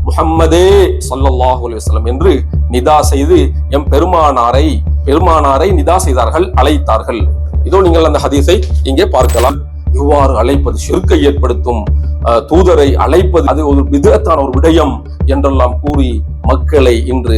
முஹம்மதே ஸல்லல்லாஹு அலைஹி வஸல்லம் என்று நிதா செய்து எம் பெருமானாரை நிதா செய்தார்கள், அழைத்தார்கள். இதோ நீங்கள் அந்த ஹதீஸை இங்கே பார்க்கலாம். இவ்வாறு அழைப்பது ஷிர்க்கை ஏற்படுத்தும், தூதரை அழைப்பது அது ஒரு பிதஅத்தான ஒரு விடயம் என்றெல்லாம் கூறி மக்களை இன்று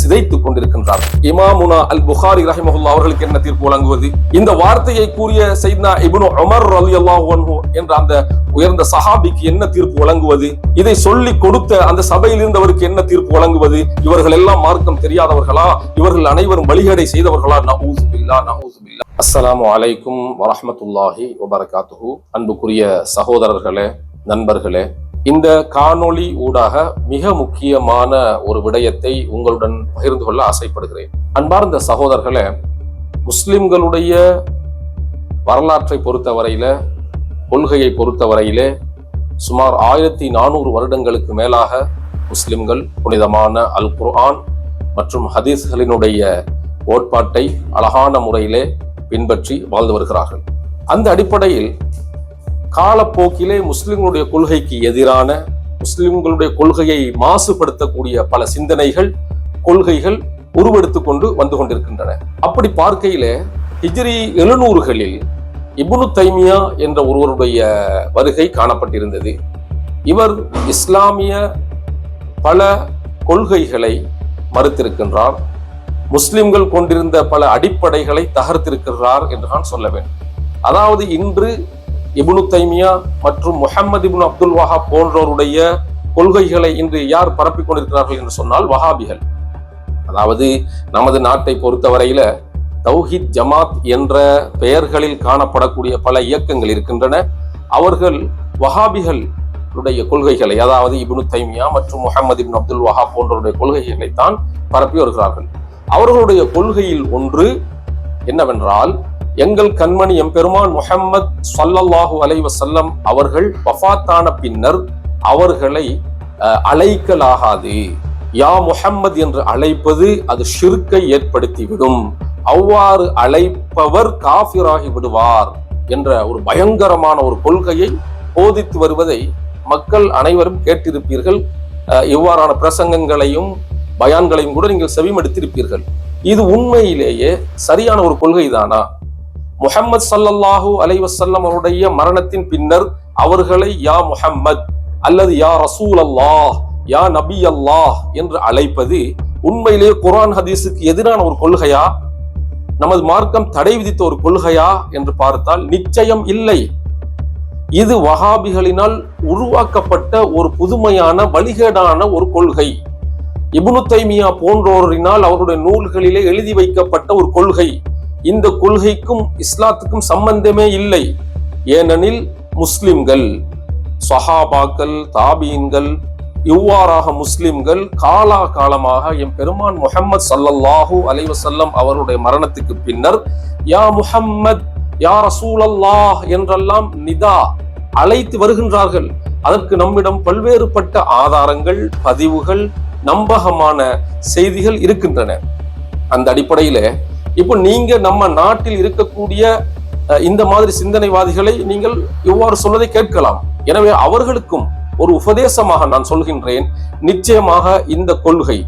சிதைத்துக் கொண்டிருக்கின்றார். இமாமுனா அல் புகாரி ரஹிமஹுல்லாஹ் அவர்களுக்கு என்ன தீர்ப்பு வழங்குவது? இந்த வார்த்தையை கூறிய சையத்னா இப்னு உமர் ரலியல்லாஹு அன்ஹு என்ற அந்த உயர்ந்த சஹாபிக்கு என்ன தீர்ப்பு வழங்குவது? இதை சொல்லி கொடுத்த அந்த சபையில் இருந்தவருக்கு என்ன தீர்ப்பு வழங்குவது? இவர்கள் எல்லாம் மார்க்கம் தெரியாதவர்களா? இவர்கள் அனைவரும் வழிகேடை செய்தவர்களா? நஊது பில்லாஹ். அஸ்ஸலாமு அலைக்கும் வரஹ்மத்துல்லாஹி வபரகாத்துஹு. அன்புக்குரிய சகோதரர்களே, நண்பர்களே, இந்த காணொளி ஊடாக மிக முக்கியமான ஒரு விடயத்தை உங்களுடன் பகிர்ந்து கொள்ள ஆசைப்படுகிறேன். அன்பார்ந்த சகோதரர்களே, முஸ்லிம்களுடைய வரலாற்றை பொறுத்தவரையில, கொள்கையை பொறுத்தவரையிலே சுமார் 1400 வருடங்களுக்கு மேலாக முஸ்லிம்கள் புனிதமான அல் குர்ஆன் மற்றும் ஹதீஸ்களினுடைய கோட்பாட்டை அழகான முறையிலே பின்பற்றி வாழ்ந்து வருகிறார்கள். அந்த அடிப்படையில் காலப்போக்கிலே முஸ்லிம்களுடைய கொள்கைக்கு எதிரான, முஸ்லிம்களுடைய கொள்கையை மாசுபடுத்தக்கூடிய பல சிந்தனைகள், கொள்கைகள் உருவெடுத்துக் கொண்டு வந்து கொண்டிருக்கின்றன. அப்படி பார்க்கையிலே ஹிஜ்ரி 700களில் இப்னு தைமியா என்ற ஒருவருடைய வருகை காணப்பட்டிருந்தது. இவர் இஸ்லாமிய பல கொள்கைகளை மறுத்திருக்கின்றார், முஸ்லிம்கள் கொண்டிருந்த பல அடிப்படைகளை தகர்த்திருக்கிறார் என்று நான் சொல்ல வேண்டும். அதாவது இன்று இப்னு தைமியா மற்றும் முஹம்மது இப்னு அப்துல் வஹாப் போன்றோருடைய கொள்கைகளை இன்று யார் பரப்பிக் கொண்டிருக்கிறார்கள் என்று சொன்னால் வஹாபிகள். அதாவது நமது நாட்டை பொறுத்தவரையில தௌஹீத் ஜமாத் என்ற பெயர்களில் காணப்படக்கூடிய பல இயக்கங்கள் இருக்கின்றன. அவர்கள் வஹாபிகளுடைய கொள்கைகளை, அதாவது இப்னு தைமியா மற்றும் முஹம்மது இப்னு அப்துல் வஹாப் போன்றவருடைய கொள்கைகளை தான் பரப்பி வருகிறார்கள். அவர்களுடைய கொள்கையில் ஒன்று என்னவென்றால், எங்கள் கண்மணி எம்பெருமான் முஹம்மது ஸல்லல்லாஹு அலைஹி வஸல்லம் அவர்கள் வஃபாத்தான பின்னர் அவர்களை அழைக்கலாகாது. யா முஹம்மது என்று அழைப்பது அது ஷிர்க்கை ஏற்படுத்திவிடும், அவ்வாறு அழைப்பவர் காஃபிராகி விடுவார் என்ற ஒரு பயங்கரமான ஒரு கொள்கையை போதித்து வருவதை மக்கள் அனைவரும் கேட்டிருப்பீர்கள். இவ்வாறான பிரசங்கங்களையும் பயான்களையும் கூட நீங்கள் செவிமடுத்திருப்பீர்கள். இது உண்மையிலேயே சரியான ஒரு கொள்கை தானா? முஹம்மது ஸல்லல்லாஹு அலைஹி வஸல்லம் அவருடைய மரணத்தின் பின்னர் அவர்களை யா முஹம்மத் அல்லது யா ரசூல் அல்லாஹ், யா நபி அல்லாஹ் என்று அழைப்பது உண்மையிலேயே குர்ஆன் ஹதீஸுக்கு எதிரான ஒரு கொள்கையா? நமது மார்க்கம் தடை விதித்த ஒரு கொள்கையா என்று பார்த்தால் நிச்சயம் இல்லை. இது வஹாபிகளினால் உருவாக்கப்பட்ட ஒரு புதுமையான வழிகேடான ஒரு கொள்கை. இப்னு தைமியா போன்றோரினால் அவருடைய நூல்களிலே எழுதி வைக்கப்பட்ட ஒரு கொள்கை. இந்த கொள்கைக்கும் இஸ்லாத்துக்கும் சம்பந்தமே இல்லை. ஏனெனில் முஸ்லிம்கள், சஹாபாக்கள், தாபீன்கள், இவ்வாறாக முஸ்லிம்கள் காலாகாலமாக எம் பெருமான் முஹம்மது ஸல்லல்லாஹு அலைஹி வஸல்லம் அவருடைய மரணத்துக்கு பின்னர் யா முஹம்மத், யா ரசூலல்லாஹ் என்றெல்லாம் நிதா அழைத்து வருகின்றார்கள். அதற்கு நம்மிடம் பல்வேறுபட்ட ஆதாரங்கள், பதிவுகள், நம்பகமான செய்திகள் இருக்கின்றன. அந்த அடிப்படையில இப்போ நீங்க நம்ம நாட்டில் இருக்கக்கூடிய இந்த மாதிரி சிந்தனைவாதிகளை நீங்கள் இவ்வாறு சொல்வதை கேட்கலாம். எனவே அவர்களுக்கும் ஒரு உபதேசமாக நான் சொல்கின்றேன், நிச்சயமாக இந்த கொள்கை,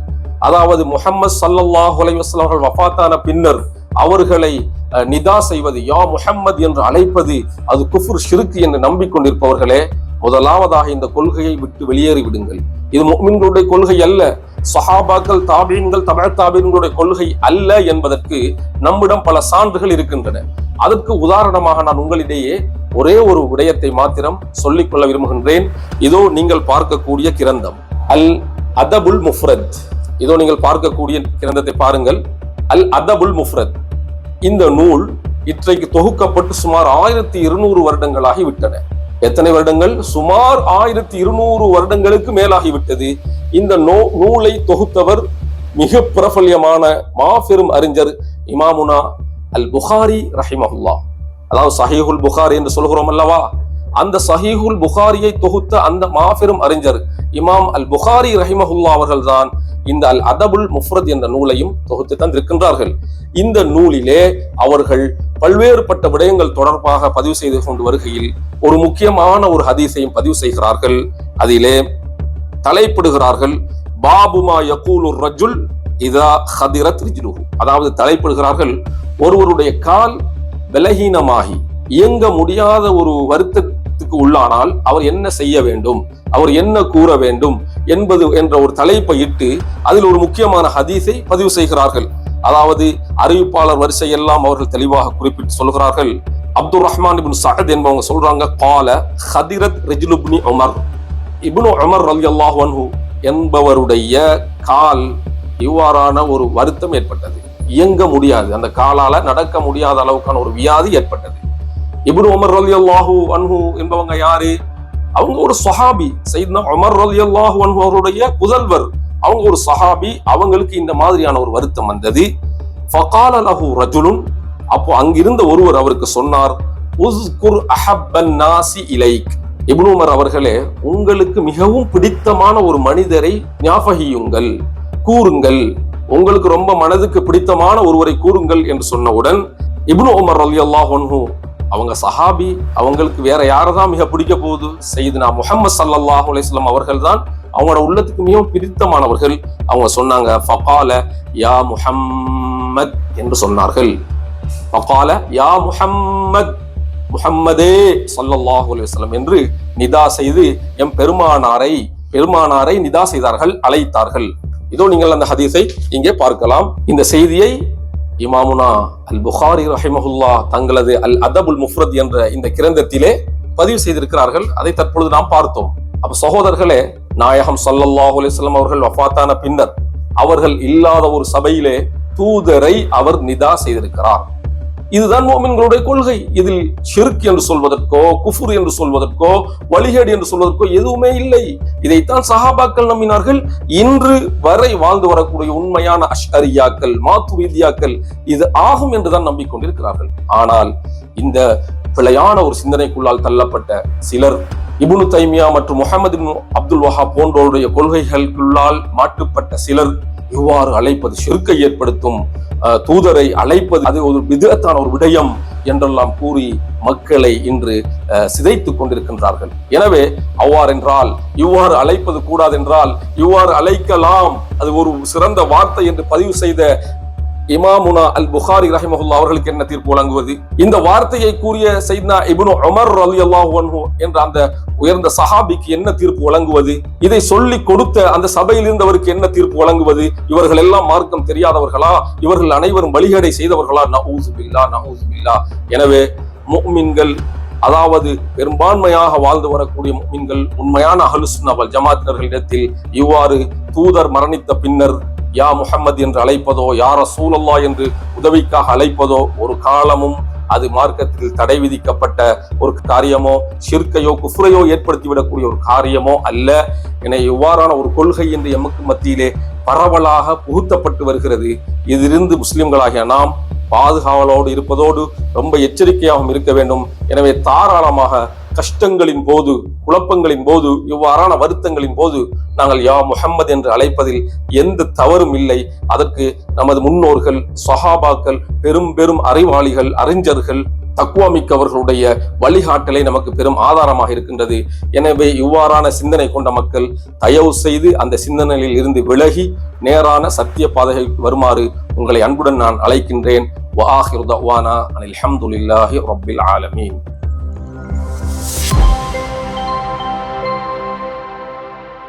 அதாவது முஹம்மது ஸல்லல்லாஹு அலைஹி வஸல்லம் அவர்கள் வஃபாத்தான பின்னர் அவர்களை நிதா செய்வது, யா முஹம்மது என்று அழைப்பது அது குஃப்ர், ஷிர்க் என்று நம்பிக்கொண்டிருப்பவர்களே, முதலாவதாக இந்த கொள்கையை விட்டு வெளியேறி விடுங்கள். இது முஃமின்களுடைய கொள்கை அல்ல, சஹாபாக்கள், தாபீன்கள், தபஅ தாபீன்களுடைய கொள்கை அல்ல என்பதற்கு நம்மிடம் பல சான்றுகள் இருக்கின்றன. அதற்கு உதாரணமாக நான் உங்களிடையே ஒரே ஒரு விடயத்தை மாத்திரம் சொல்லிக்கொள்ள விரும்புகின்றேன். இதோ நீங்கள் பார்க்கக்கூடிய கிரந்தம் அல் அதபுல் முஃப்ரத். இதோ நீங்கள் பார்க்கக்கூடிய கிரந்தத்தை பாருங்கள், அல் அதபுல் முஃப்ரத். இந்த நூல் இன்றைக்கு தொகுக்கப்பட்டு சுமார் 1200 வருடங்களாகி விட்டன. எத்தனை வருடங்கள்? சுமார் 1200 வருடங்களுக்கு மேலாகிவிட்டது. இந்த நூலை தொகுத்தவர் மிக பிரபல்யமான மாபெரும் அறிஞர் இமாமுனா அல் புகாரி ரஹிமஹுல்லாஹ். அதாவது சஹீஹுல் புகாரி என்று சொல்கிறோம் அல்லவா, அந்த சஹீஹுல் புகாரியை தொகுத்த அந்த மாபெரும் அறிஞர் இமாம் அல் புகாரி ரஹிமஹுல்லாஹ் அவர்கள் தான் இந்த அல் அதபுல் முஃப்ரத் என்ற நூலையும் தொகுத்து தந்திருக்கின்றார்கள். இந்த நூலிலே அவர்கள் பல்வேறுபட்ட விடயங்கள் தொடர்பாக பதிவு செய்து கொண்டு வருகையில் ஒரு முக்கியமான ஒரு ஹதீஸையும் பதிவு செய்கிறார்கள். அதிலே தலைப்பிடுகிறார்கள். பாபுமா யகூலு ரஜுல் இதா ஹதிரத் ரிஜ்லுஹு, அதாவது தலைப்பிடுகிறார்கள் ஒருவருடைய கால் பலகீனமாகி இயங்க முடியாத ஒரு வருத்தத்துக்கு உள்ளானால் அவர் என்ன செய்ய வேண்டும், அவர் என்ன கூற வேண்டும் என்பது என்ற ஒரு தலைப்பை இட்டு அதில் ஒரு முக்கியமான ஹதீஸை பதிவு செய்கிறார்கள். அதாவது அறிவிப்பாளர் வரிசையெல்லாம் அவர்கள் தெளிவாக குறிப்பிட்டு சொல்கிறார்கள். அப்துல் ரஹ்மான் இப்னு சஅத் என்பவங்க சொல்றாங்க, கால ஹதிரத் ரிஜ்லு இப்னு உமர், இப்னு உமர் ரலியல்லாஹு அன்ஹு என்பவருடைய கால் இவ்வாறான ஒரு வருத்தம் ஏற்பட்டது, இயங்க முடியாது, அந்த காலால நடக்க முடியாத அளவுக்கான ஒரு வியாதி ஏற்பட்டது. இப்னு உமர் ரலியல்லாஹு அன்ஹு என்பவங்க யாரு? அவங்க ஒரு சஹாபி, சையத்னா உமர் ரலியல்லாஹு அன்ஹு அவருடைய புதல்வர், அவங்க ஒரு சஹாபி. அவங்களுக்கு இந்த மாதிரியான ஒரு வருத்தம் வந்தது. ஃபகால லஹு ரஜுலுன், அப்போ அங்கிருந்த ஒருவர் அவருக்கு சொன்னார், உஸ்குர் அஹப்பன் நாசி இலைக், இப்னு உமர் அவர்களே, உங்களுக்கு மிகவும் பிடித்தமான ஒரு மனிதரை ஞாபகியுங்கள், கூறுங்கள், உங்களுக்கு ரொம்ப மனதுக்கு பிடித்தமான ஒருவரை கூறுங்கள் என்று சொன்னவுடன் இப்னு உமர் ரலியல்லாஹு அன்ஹு, அவங்க சஹாபி, அவங்களுக்கு வேற யாரதான் மிக பிடிக்க போகுது? சையதுனா முஹம்மது ஸல்லல்லாஹு அலைஹி வஸல்லம் அவர்கள் தான் அவங்களோட உள்ளத்துக்கு மிகவும் பிடித்தமானவர்கள். அவங்க சொன்னாங்க, ஃபகால யா முஹம்மத் என்று சொன்னார்கள். ஃபகால யா முஹம்மத், முஹம்மதே ஸல்லல்லாஹு அலைஹி வஸல்லம் என்று நிதா செய்து எம் பெருமானாரை நிதா செய்தார்கள், அழைத்தார்கள். இதோ நீங்கள் அந்த ஹதீஸை இங்கே பார்க்கலாம். இந்த செய்தியை இமாமுனா அல் புகாரி ரஹிமஹுல்லா தங்களது அல் அதபுல் முஃப்ரத் என்ற இந்த கிரந்தத்திலே பதிவு செய்திருக்கிறார்கள். அதை தற்பொழுது நாம் பார்த்தோம். அப்ப சகோதரர்களே, நாயகம் ஸல்லல்லாஹு அலைஹி வஸல்லம் அவர்கள் வஃபாத்தான பின்னர் அவர்கள் இல்லாத ஒரு சபையிலே தூதரை அவர் நிதா செய்திருக்கிறார். இதுதான் முஃமின்களுடைய கொள்கை. இதில் ஷிர்க் என்று சொல்வதற்கோ, குஃபுர் என்று சொல்வதற்கோ, வழிகேடு என்று சொல்வதற்கோ எதுவுமே இல்லை. இதைத்தான் சஹாபாக்கள் நம்பினார்கள். இன்று வரை வாழ்ந்து வரக்கூடிய உண்மையான அஷ்அரியாக்கள், மாத்துரிதியாக்கள் இது ஆகும் என்றுதான் நம்பிக்கொண்டிருக்கிறார்கள். ஆனால் இந்த பிழையான ஒரு சிந்தனைக்குள்ளால் தள்ளப்பட்ட சிலர், இப்னு தைமியா மற்றும் முஹம்மது இப்னு அப்துல் வஹாப் போன்றோருடைய கொள்கைகளுக்குள்ளால் மாட்டுப்பட்ட சிலர் இவ்வாறு அழைப்பது ஷிர்க்கை ஏற்படுத்தும், தூதரை அழைப்பது அது ஒரு பிதஅத்தான ஒரு விடயம் என்றெல்லாம் கூறி மக்களை இன்று சிதைத்துக் கொண்டிருக்கின்றார்கள். எனவே அவ்வாறென்றால் இவ்வாறு அழைப்பது கூடாது என்றால் இவ்வாறு அழைக்கலாம், அது ஒரு சிறந்த வார்த்தை என்று பதிவு செய்த இமாமுனா அல் புகாரி ரஹிமஹுல்லா அவர்களுக்கு என்ன தீர்ப்பு வழங்குவது? இந்த வார்த்தையை கூறிய சையத்னா இப்னு உமர் ரலியல்லாஹு அன்ஹு என்ற அந்த உயர்ந்த சஹாபிக்கு என்ன தீர்ப்பு வழங்குவது? இதை சொல்லி கொடுத்த அந்த சபையில் இருந்தவருக்கு என்ன தீர்ப்பு வழங்குவது? இவர்கள் எல்லாம் மார்க்கம் தெரியாதவர்களா? இவர்கள் அனைவரும் வழிகேடை செய்தவர்களா? நஊது பில்லாஹ், நஊது பில்லாஹ். எனவே முஃமின்கள், அதாவது பெரும்பான்மையாக வாழ்ந்து வரக்கூடிய முஃமின்கள், உண்மையான அஹ்லுஸ் சுன்னah வல் ஜமாஅத்தினர்களிடத்தில் இவ்வாறு தூதர் மரணித்த பின்னர் யா முஹம்மது என்று அழைப்பதோ, யா ரசூலுல்லாஹ் என்று உதவிக்காக அழைப்பதோ ஒரு காலமும் அது மார்க்கத்தில் தடை விதிக்கப்பட்ட ஒரு காரியமோ, ஷிர்கையோ குஃப்ரையோ ஏற்படுத்திவிடக்கூடிய ஒரு காரியமோ அல்ல. என இவ்வாறான ஒரு கொள்கை என்று எமக்கு மத்தியிலே பரவலாக புகுத்தப்பட்டு வருகிறது. இதிலிருந்து முஸ்லிம்களாகிய நாம் பாதுகாவலோடு இருப்பதோடு ரொம்ப எச்சரிக்கையாகவும் இருக்க வேண்டும். எனவே தாராளமாக கஷ்டங்களின் போது, குழப்பங்களின் போது, இவ்வாறான வருத்தங்களின் போது நாங்கள் யா முஹம்மது என்று அழைப்பதில் எந்த தவறும் இல்லை. அதற்கு நமது முன்னோர்கள், சஹாபாக்கள், பெரும் அறிவாளிகள், அறிஞர்கள், தக்வா மிக்கவர்களுடைய வழிகாட்டலை நமக்கு பெரும் ஆதாரமாக இருக்கின்றது. எனவே இவ்வாறான சிந்தனை கொண்ட மக்கள் தயவு செய்து அந்த சிந்தனையில் இருந்து விலகி நேரான சத்திய பாதைகளுக்கு வருமாறு உங்களை அன்புடன் நான் அழைக்கின்றேன். வஆகிரு தஅவானா அனில் ஹம்துலில்லாஹி ரப்பில் ஆலமீன்.